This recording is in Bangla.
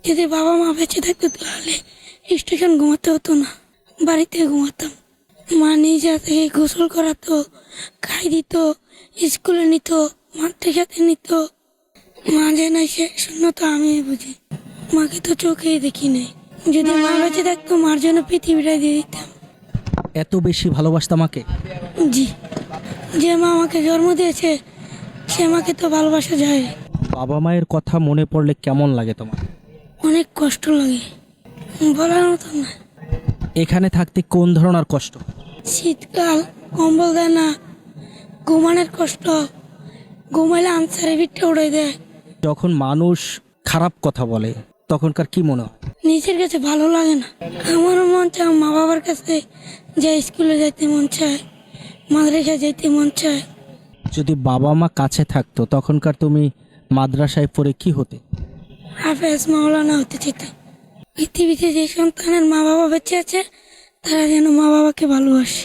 যদি বাবা মা বেঁচে থাকতো তাহলে স্টেশন ঘুমাতে হতো না, বাড়িতে ঘুমাতাম। মা নিজে থেকে গোসল করাতো, খাই দিত, স্কুলে নিত, মাদ্রাসাতে নিত। মা যে নাই সে শূন্য তো আমি বুঝি, মাকে তো চোখেই দেখি নাই। যদি মা বেঁচে থাকতো মার জন্য পৃথিবীটা দিয়ে দিতাম। এত বেশি ভালোবাসতাম মাকে? জি, যে মা আমাকে জন্ম দিয়েছে সে মাকে তো ভালোবাসা যায়। বাবা মায়ের কথা মনে পড়লে কেমন লাগে তোমার? অনেক কষ্ট লাগে, বলার মতো না। এখানে থাকতে কোন ধরনের কষ্ট? শীতকাল, কম্বল দেয় না, ঘুমানোর কষ্ট, ঘুমাইলে আনসারে বিটটা উড়ে দেয়। যখন মানুষ খারাপ কথা বলে তখনকার কি মনে হয়? নিজের কাছে ভালো লাগে না। আমারও মন চায় মা বাবার কাছে যে স্কুলে যাইতে মন চায়, মাদ্রাসায় যাইতে মন চায়। যদি বাবা মা কাছে থাকতো তখনকার তুমি মাদ্রাসায় পড়ে কি হতে? হাফেজ মাওলানা হতে চাইতাম। পৃথিবীতে যে সন্তানের মা বাবা বেঁচে আছে তারা যেন মা বাবাকে ভালোবাসে।